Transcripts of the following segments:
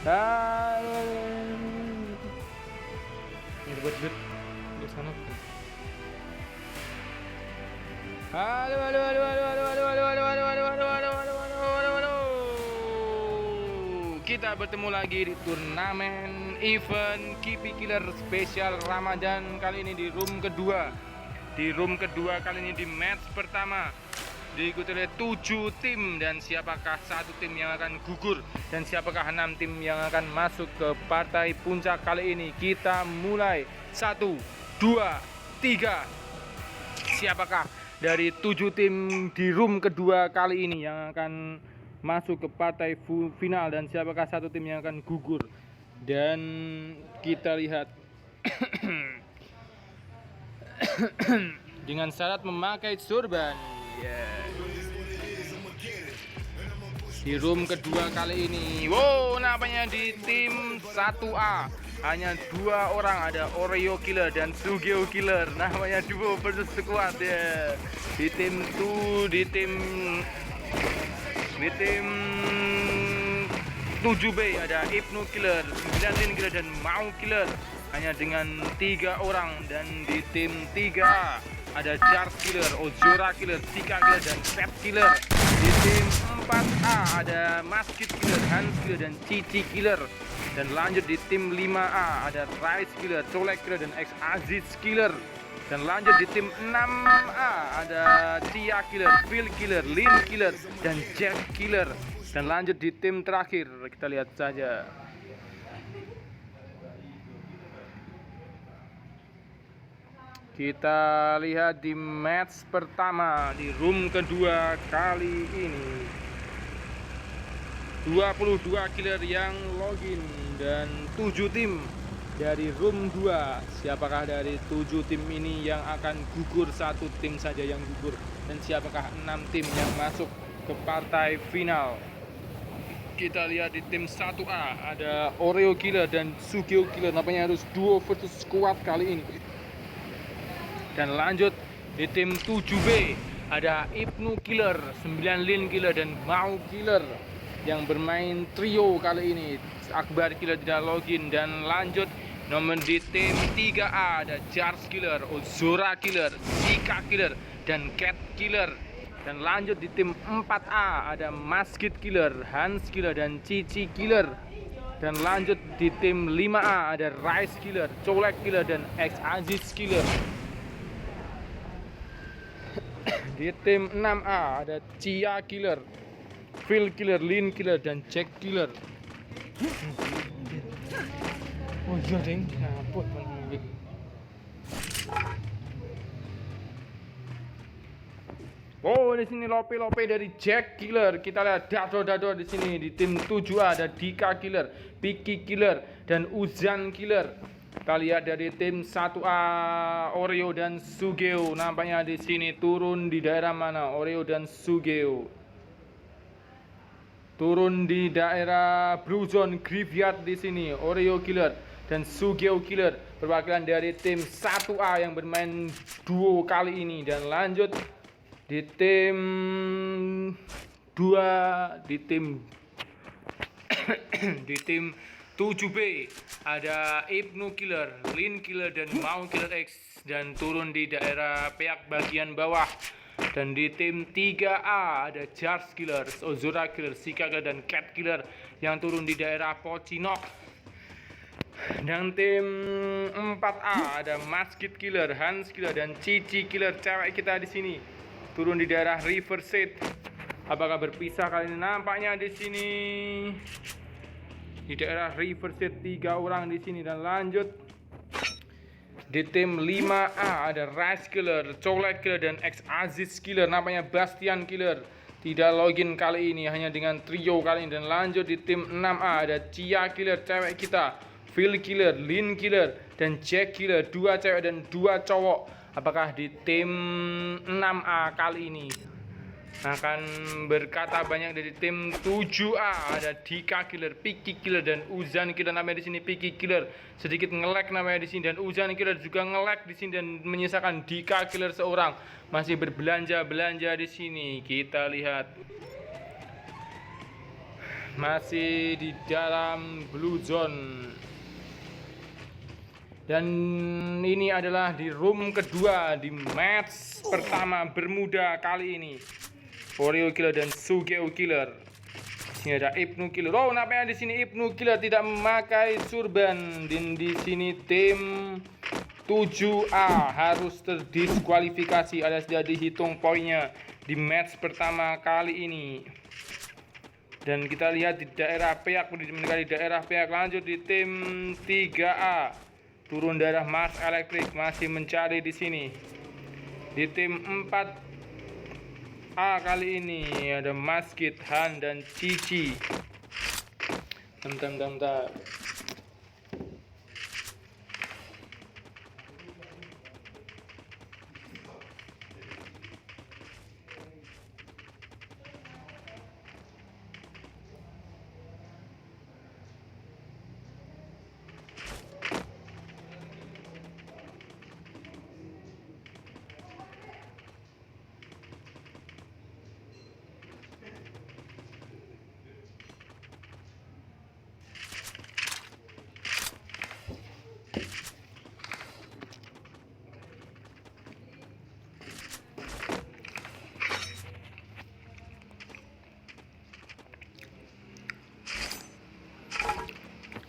Ini buat di sana. Halo, halo, halo, halo, halo, halo, halo, halo, halo, halo, halo, halo, halo, halo, halo. Kita bertemu lagi di turnamen event Kipi Killer spesial Ramadan kali ini di room kedua. Di room kedua kali ini di match pertama diikuti oleh 7 tim, dan siapakah satu tim yang akan gugur dan siapakah 6 tim yang akan masuk ke partai puncak kali ini. Kita mulai 1, 2, 3. Siapakah dari 7 tim di room kedua kali ini yang akan masuk ke partai final dan siapakah satu tim yang akan gugur? Dan kita lihat dengan syarat memakai sorban. Di room kedua kali ini, wow, namanya di tim 1A hanya 2 orang, ada Oreo Killer dan Sugeo Killer, namanya duo versus squad ya. Di tim 7B ada Ibnu Killer, 9 Killer dan Mau Killer hanya dengan 3 orang, dan di tim 3A ada Charles Killer, Ozora Killer, Sika Killer dan Pet Killer. Di tim 4A ada Masjid Killer, Hans Killer dan Cici Killer. Dan lanjut di tim 5A ada Rice Killer, Colek Killer dan X Aziz Killer. Dan lanjut di tim 6A ada Tia Killer, Phil Killer, Lin Killer dan Jack Killer. Dan lanjut di tim terakhir, kita lihat saja. Kita lihat di match pertama di room kedua kali ini. 22 killer yang login dan 7 tim dari room 2. Siapakah dari 7 tim ini yang akan gugur? Satu tim saja yang gugur. Dan siapakah 6 tim yang masuk ke partai final? Kita lihat di tim 1A ada Oreo Killer dan Sugeo Killer, namanya harus duo versus squad kali ini. Dan lanjut di tim 7B ada Ibnu Killer, 9 Lin Killer dan Mau Killer yang bermain trio kali ini. Akbar Killer tidak login. Dan lanjut nomor di tim 3A ada Charles Killer, Ozora Killer, Sika Killer dan Cat Killer. Dan lanjut di tim 4A ada Masjid Killer, Hans Killer dan Cici Killer. Dan lanjut di tim 5A ada Rice Killer, Colek Killer dan X Aziz Killer. Di tim 6A ada Cia Killer, Phil Killer, Lin Killer dan Jack Killer. Oh iya ding, ngaput menunggu. Oh, di sini lope dari Jack Killer. Kita lihat dado di sini. Di tim 7A ada Dika Killer, Piki Killer dan Uzan Killer. Kita lihat dari tim 1A Oreo dan Sugeo, nampaknya di sini turun di daerah mana Oreo dan Sugeo? Turun di daerah Blue Zone Graveyard di sini. Oreo Killer dan Sugeo Killer perwakilan dari tim 1A yang bermain duo kali ini. Dan lanjut di tim 2 di tim 7B ada Ibnu Killer, Lin Killer dan Mau Killer X, dan turun di daerah Peak bagian bawah. Dan di tim 3A ada Charles Killer, Ozora Killer, Sika Killer dan Cat Killer yang turun di daerah Pocinok. Dan tim 4A ada Masjid Killer, Hans Killer dan Cici Killer, cewek kita di sini, turun di daerah Riverside. Apakah berpisah kali ini? Nampaknya di sini di daerah Riverside 3 orang di sini. Dan lanjut di tim 5A ada Rice Killer, Colek Killer dan X Aziz Killer, namanya Bastian Killer, tidak login kali ini, hanya dengan trio kali ini. Dan lanjut di tim 6A ada Cia Killer, cewek kita, Phil Killer, Lin Killer dan Jack Killer, 2 cewek dan 2 cowok. Apakah di tim 6A kali ini akan berkata banyak? dari tim 7A ada Dika Killer, Piki Killer dan Uzan Killer, namanya di sini Piki Killer sedikit nge-lag namanya di sini, dan Uzan Killer juga nge-lag di sini, dan menyisakan Dika Killer seorang masih berbelanja di sini. Kita lihat masih di dalam blue zone. Dan ini adalah di room kedua di match pertama Bermuda kali ini. Oreo Killer dan Sugeo Killer. Sini ada Ibnu Killer. Oh, nampaknya di sini Ibnu Killer tidak memakai surban. Dan di sini tim 7A harus terdiskualifikasi alias tidak dihitung poinnya di match pertama kali ini. Dan kita lihat di daerah Peak, di daerah Peak. Lanjut di tim 3A. Turun darah Mars Elektrik masih mencari di sini. Di tim 4A kali ini ada Masjid, Han dan Cici. Bentar.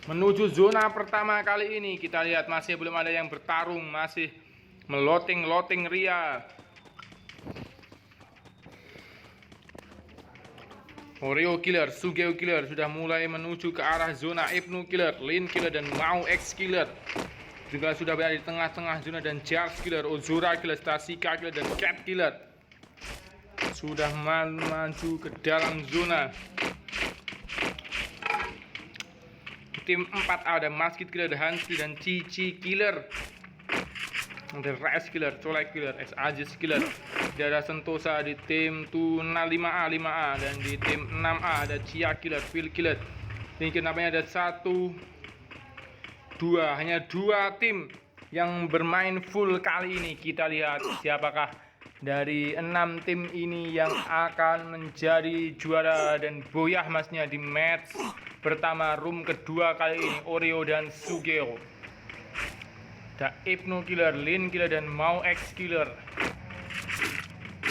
Menuju zona pertama kali ini, kita lihat masih belum ada yang bertarung, masih meloting ria. Oreo Killer, Sugeo Killer sudah mulai menuju ke arah zona Ibnu Killer, Lin Killer dan Mau X Killer juga sudah berada di tengah-tengah zona, dan Charles Killer, Ozora Killer, Stasika Killer dan Cat Killer sudah maju ke dalam zona. Tim 4A ada Masjid Killer, ada Hansi dan Cici Killer, ada Res Killer, Colek Killer, X Ajis Killer. Ada Sentosa di tim 5A dan di tim 6A ada Cia Killer, Phil Killer. Ini kenapa ada 1, 2, hanya 2 tim yang bermain full kali ini. Kita lihat siapakah dari 6 tim ini yang akan menjadi juara dan boyah masnya di match pertama room kedua kali ini. Oreo dan Sugeo, ada Ibnu Killer, Lin Killer dan Mau X Killer.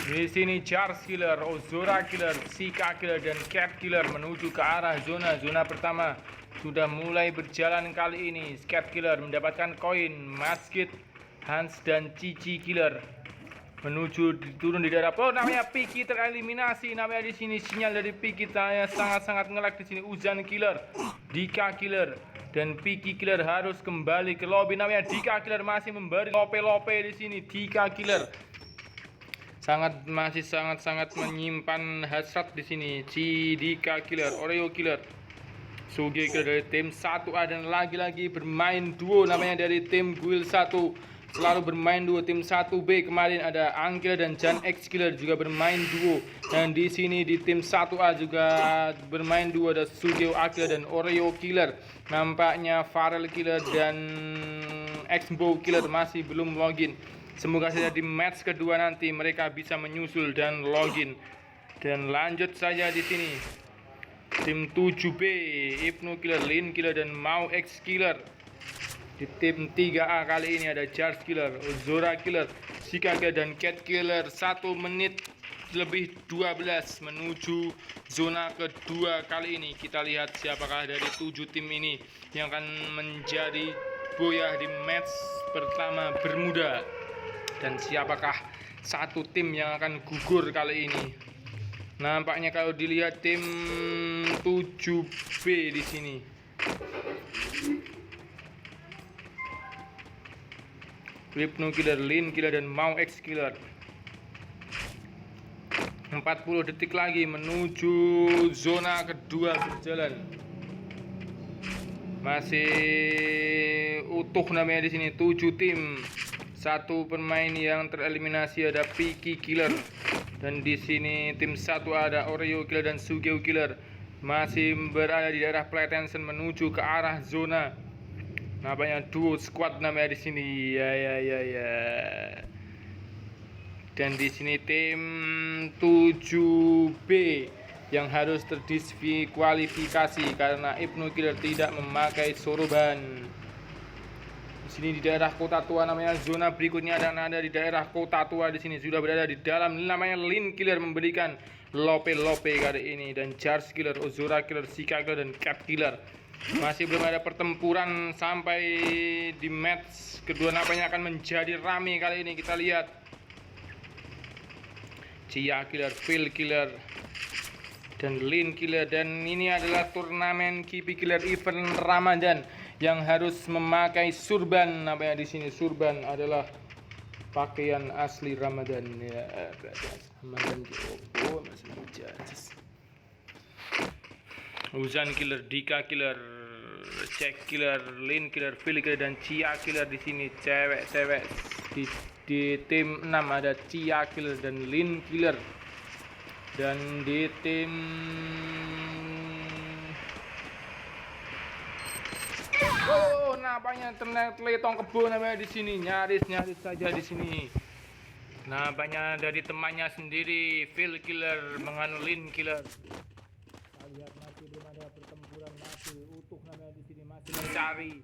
Di sini Charles Killer, Ozora Killer, Sika Killer dan Cat Killer menuju ke arah zona pertama. Sudah mulai berjalan kali ini. Cat Killer mendapatkan koin. Masjid, Hans dan Cici Killer menuju turun di daerah. Oh, namanya Piki tereliminasi. Namanya di sini sinyal dari Piki sangat nge-lag di sini. Uzan Killer, Dika Killer dan Piki Killer harus kembali ke lobby. Namanya Dika Killer masih memberi lope di sini. Dika Killer masih sangat menyimpan hasrat di sini. Dika Killer, Oreo Killer, Sugeo Killer dari tim 1A dan lagi-lagi bermain duo namanya dari tim Guild 1. Selalu bermain duo. Tim 1B kemarin ada Angkil dan Jan X Killer juga bermain duo. Dan di sini di tim 1A juga bermain duo, ada Sugeo Killer dan Oreo Killer. Nampaknya Farel Killer dan Xbo Killer masih belum login. Semoga saja di match kedua nanti mereka bisa menyusul dan login. Dan lanjut saja di sini. Tim 7B, Ibnu Killer, Lin Killer dan Mau X Killer. Di tim 3A kali ini ada Charles Killer, Ozora Killer, Sika Killer dan Cat Killer. 1 menit lebih 12 menuju zona kedua kali ini. Kita lihat siapakah dari 7 tim ini yang akan menjadi boyah di match pertama Bermuda. Dan siapakah 1 tim yang akan gugur kali ini? Nampaknya kalau dilihat tim 7B di sini. Ibnu Killer, Lin Killer dan Mau X Killer. 40 detik lagi menuju zona kedua berjalan. Masih utuh namanya di sini 7 tim. 1 pemain yang tereliminasi ada Piki Killer. Dan di sini tim 1 ada Oreo Killer dan Sugeo Killer. Masih berada di daerah Playtension menuju ke arah zona. Nampaknya duo squad namanya di sini. Ya. Dan di sini tim 7B yang harus terdiskualifikasi karena Ibnu Killer tidak memakai sorban. Di sini di daerah Kota Tua namanya zona berikutnya, dan ada di daerah Kota Tua di sini sudah berada di dalam namanya Lin Killer memberikan lope-lope kali ini, dan Charge Killer, Ozora Killer, Sika Killer, dan Cat Killer. Masih belum ada pertempuran sampai di match kedua, nampaknya akan menjadi rame kali ini. Kita lihat Cia Killer, Phil Killer, dan Lin Killer, dan ini adalah turnamen Kipi Killer event Ramadan yang harus memakai surban. Namanya di sini surban adalah pakaian asli Ramadan ya. Ramadan oh, masih hujan. Uzan Killer, Dika Killer, Jack Killer, Lin Killer, Phil Killer, dan Cia Killer di sini cewek-cewek. Di tim 6 ada Cia Killer dan Lin Killer. Dan di tim nampaknya terletong kebo namanya di sini, nyaris saja di sini. Nampaknya dari temannya sendiri, Phil Killer menganu Lin Killer. Kita lihat masih belum ada pertempuran, masih utuh namanya di sini, masih mencari,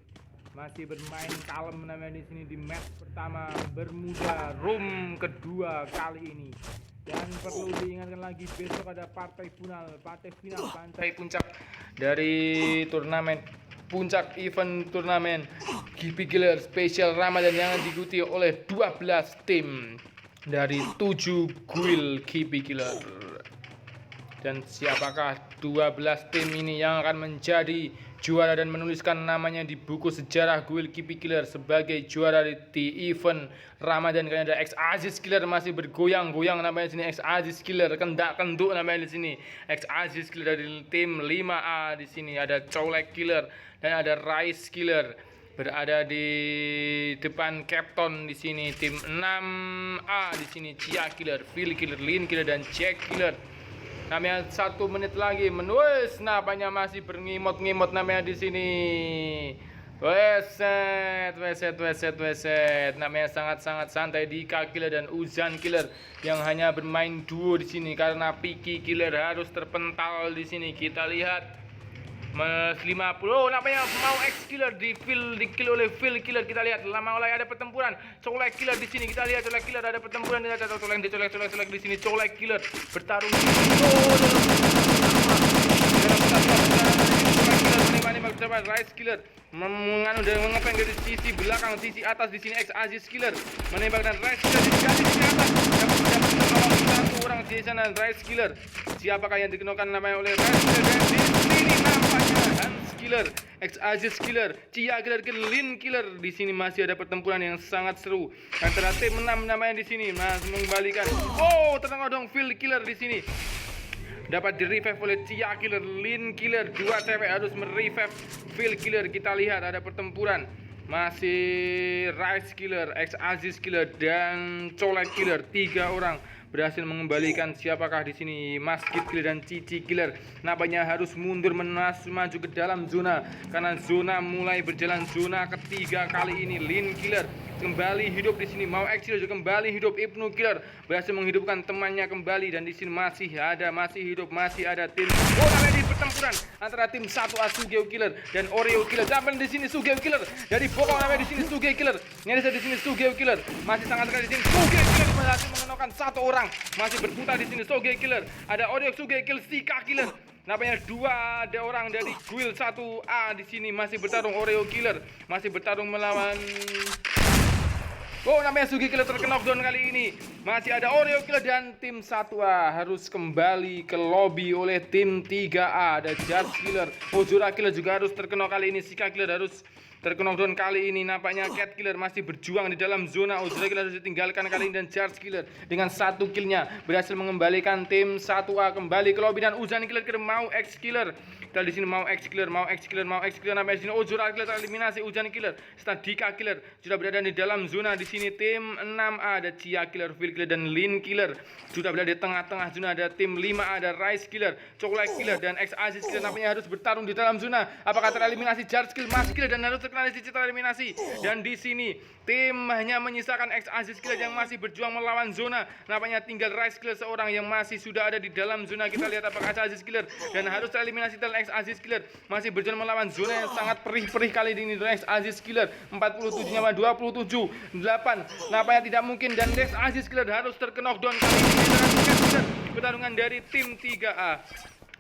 masih bermain kalem namanya di sini di match pertama Bermuda room kedua kali ini. Dan perlu diingatkan lagi, besok ada partai final, pantai puncak dari turnamen puncak event turnamen Kipi Killer Special Ramadan yang diikuti oleh 12 tim dari 7 guild Kipi Killer. Dan siapakah 12 tim ini yang akan menjadi juara dan menuliskan namanya di buku sejarah guild Kipi Killer sebagai juara di event Ramadan? Karena ada X Aziz Killer masih bergoyang-goyang namanya di sini, X Aziz Killer kendak-kenduk namanya di sini, X Aziz Killer dari tim 5A di sini, ada Colek Killer dan ada Rice Killer berada di depan Captain di sini, tim 6A di sini Cia Killer, Phil Killer, Lin Killer, dan Jack Killer. Namanya 1 menit lagi menulis, nampaknya masih berngemot-ngemot namanya di sini. Weset. Namanya sangat-sangat santai Dika Killer dan Uzan Killer yang hanya bermain duo di sini karena Piki Killer harus terpental di sini. Kita lihat 50. Nampaknya mau X Killer di kill oleh Phil Killer. Kita lihat lama oleh ada pertempuran. Colek Killer di sini. Kita lihat Colek Killer ada pertempuran. Kita colek di sini. Colek Killer bertarung. Rice Killer menganu dan mengepeng dari sisi belakang, sisi atas di sini. X Aziz Killer menembak dan Rice Killer di sisi atas. Satu orang di sana Rice Killer. Siapakah yang dikenakan namanya oleh Rice Killer? Dan di sini nampaknya Hans Killer, X Aziz Killer, Cia Killer, Lin Killer. Di sini masih ada pertempuran yang sangat seru antara tim 6 namanya di sini masih mengembalikan. Tertengah dong Phil Killer di sini. Dapat di revive oleh Cia Killer, Lin Killer. 2 cewek harus merevive Phil Killer. Kita lihat ada pertempuran. Masih Rice Killer, X Aziz Killer, dan Colek Killer. 3 orang berhasil mengembalikan. Siapakah di sini? Masjid Killer dan Cici Killer. Nampaknya harus mundur maju ke dalam zona karena zona mulai berjalan zona ketiga kali ini. Lin Killer kembali hidup di sini. Mau X Killer juga kembali hidup. Ibnu Killer berhasil menghidupkan temannya kembali, dan di sini masih hidup, masih ada tim. Namanya di pertempuran antara tim 1A Sugeo Killer dan Oreo Killer. Sampai di sini Sugeo Killer dari bokong namanya di sini Sugeo Killer. Nyaris di sini Sugeo Killer masih sangat dekat di sini. Sugeo Killer berhasil mengenalkan 1 orang. Masih berputar di sini Sugeo Killer. Ada Oreo Sugeo Killer, Sika Killer. Nampaknya 2 ada orang dari guild 1A di sini masih bertarung. Oreo Killer masih bertarung melawan namanya Sugi Killer terkena knockdown kali ini. Masih ada Oreo Killer dan tim 1A harus kembali ke lobby oleh tim 3A. Ada Judge Killer, Ozora Killer juga harus terkena kali ini. Sika Killer harus terkena knockdown kali ini. Nampaknya Cat Killer masih berjuang di dalam zona. Ozora Killer harus ditinggalkan kali ini, dan Judge Killer dengan 1 killnya berhasil mengembalikan tim 1A kembali ke lobby. Dan Uzan Killer mau X Killer. Kita di sini mau X Killer. Namanya di sini Ozora Killer tereliminasi. Uzan Killer, Dika Killer sudah berada di dalam zona. Di sini tim 6A ada Cia Killer, Phil Killer, dan Lin Killer sudah berada di tengah-tengah zona. Ada tim 5A ada Rice Killer, Colek Killer, dan X Aziz Killer. Nampaknya harus bertarung di dalam zona. Apakah tereliminasi Judge Killer, Mas Killer, dan harus terkena di sisi tereliminasi. Dan di sini tim hanya menyisakan X Aziz Killer yang masih berjuang melawan zona. Nampaknya tinggal Rice Killer seorang yang masih sudah ada di dalam zona. Kita lihat apakah X Aziz Killer dan harus tereliminasi. Dan X Aziz Killer masih berjuang melawan zona yang sangat perih-perih kali ini. X Aziz Killer 47 nyawa 27 8. Nampaknya tidak mungkin dan X Aziz Killer harus terkena knockdown kali ini. Pertarungan dari tim 3A.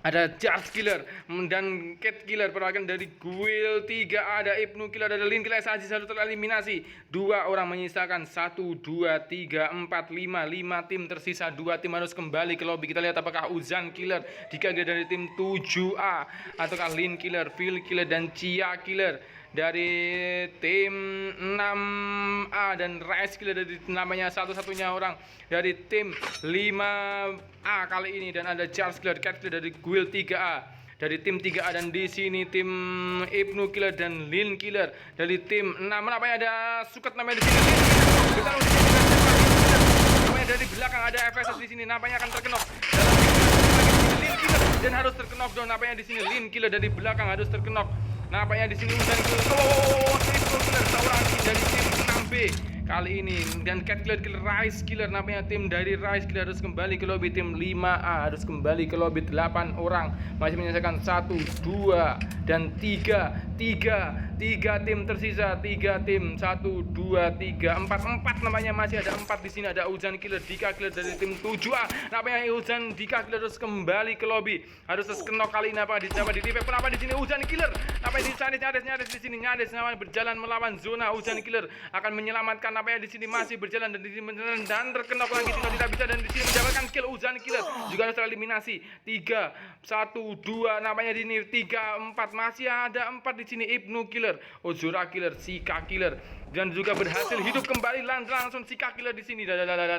Ada Charge Killer dan Cat Killer, perwakilan dari Guild 3A. Ada Ibnu Killer, ada Lin Killer. Aziz harus tereliminasi. 2 orang menyisakan 1, 2, 3, 4, 5 tim tersisa. 2 tim harus kembali ke lobby. Kita lihat apakah Uzan Killer diganti dari tim 7A ataukah Lin Killer, Phil Killer dan Chia Killer dari tim 6A dan Rice Killer dari namanya satu-satunya orang dari tim 5A kali ini. Dan ada Charles Killer, Cat Killer dari Guild 3A dari tim 3A. Dan di sini tim Ibnu Killer dan Lin Killer dari tim 6. Namanya ada Suket namanya di sini. Namanya dari belakang ada FSS di sini. Nampaknya akan terkenok dalam Lin Killer dan harus terkenok down. Nampaknya di sini Lin Killer dari belakang harus terkenok. Nampaknya di sini Uzan Killer, Ibnu Killer seorang dari tim 6B kali ini. Dan Cat Killer, Rice Killer, nampaknya tim dari Rice Killer harus kembali ke lobby. Tim 5A harus kembali ke lobby. 8 orang masih menyelesaikan 1, 2 dan 3 tim tersisa. 3 tim 1, 2, 3, 4 namanya masih ada 4 di sini. Ada Uzan Killer, Dika Killer dari tim 7A. Nampaknya Uzan Dika Killer harus kembali ke lobby. Harus terkenok kali ini. Apa di TV? Kenapa di sini Uzan Killer? Apa di nyaris di sini berjalan melawan zona. Uzan Killer akan menyelamatkan. Apa di sini masih berjalan dan di sini berjalan dan terkenok lagi tidak bisa. Dan di sini mendapatkan kill. Uzan Killer juga harus tereliminasi. 3, 1, 2. Nampaknya di sini 3, 4 masih ada 4 di sini. Ibnu Killer, Ozora Killer, Sika Killer dan juga berhasil hidup kembali langsung Sika Killer di sini. Ada Cia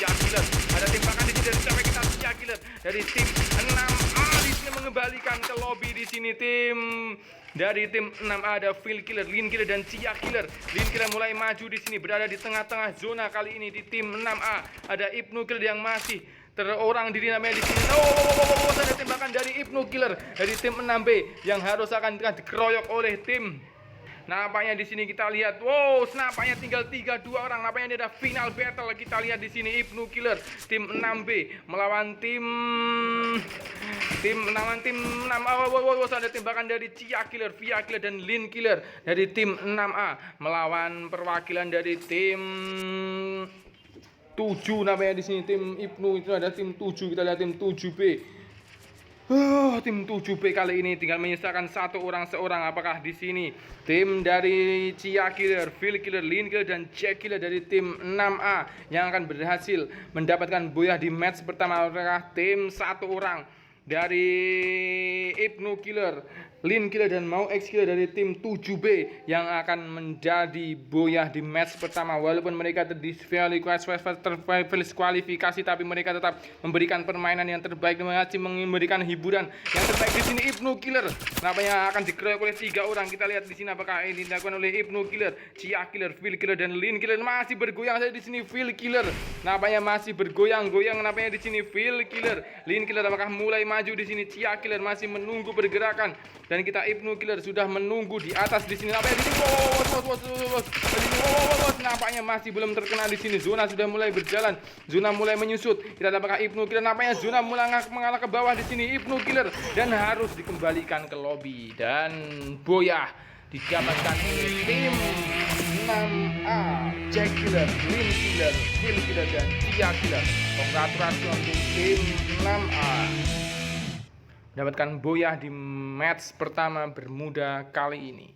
Killer, ada tembakan di sini dari sampai kita Cia Killer dari tim 6A di sini mengembalikan ke lobby di sini. Tim dari tim 6A ada Phil Killer, Lin Killer dan Cia Killer. Lin Killer mulai maju di sini berada di tengah-tengah zona kali ini. Di tim 6A ada Ibnu Killer yang masih terorang diri namanya di sini. Ada tembakan dari Ibnu Killer dari tim 6B yang harus akan dikeroyok oleh tim. Nampaknya di sini kita lihat, nampaknya tinggal 3-2 orang. Nampaknya ini ada final battle. Kita lihat di sini Ibnu Killer tim 6B melawan tim 6. Ada tembakan dari Cia Killer, Via Killer dan Lin Killer dari tim 6A melawan perwakilan dari tim 7. Namanya di sini tim Ibnu itu ada tim 7. Kita lihat tim 7B. Tim 7B kali ini tinggal menyisakan 1 orang seorang. Apakah di sini tim dari Cia Killer, Phil Killer, Lin Killer dan Jack Killer dari tim 6A yang akan berhasil mendapatkan boyah di match pertama? Apakah tim 1 orang dari Ibnu Killer, Lin Killer dan Mau X Killer dari tim 7B yang akan menjadi boyah di match pertama? Walaupun mereka terkualifikasi, tapi mereka tetap memberikan permainan yang terbaik, memberikan hiburan yang terbaik. Di sini Ibnu Killer nampaknya akan dikeroyok oleh 3 orang. Kita lihat di sini apakah ini dilakukan oleh Ibnu Killer, Cia Killer, Phil Killer dan Lin Killer. Masih bergoyang saja di sini Phil Killer. Nampaknya masih bergoyang-goyang. Nampaknya di sini Phil Killer, Lin Killer apakah mulai maju di sini? Cia Killer masih menunggu pergerakan dan kita Ibnu Killer sudah menunggu di atas di sini. Nampaknya di sini nampaknya masih belum terkena di sini. Zona sudah mulai berjalan, zona mulai menyusut. Kita lihat apakah Ibnu Killer, nampaknya zona mulai mengalah ke bawah di sini Ibnu Killer dan harus dikembalikan ke lobby. Dan boyah didapatkan oleh tim 6A, Jack Killer, Lin Killer, Phil Killer dan Cia Killer. Congratulations untuk tim 6A dapatkan boyah di match pertama Bermuda kali ini.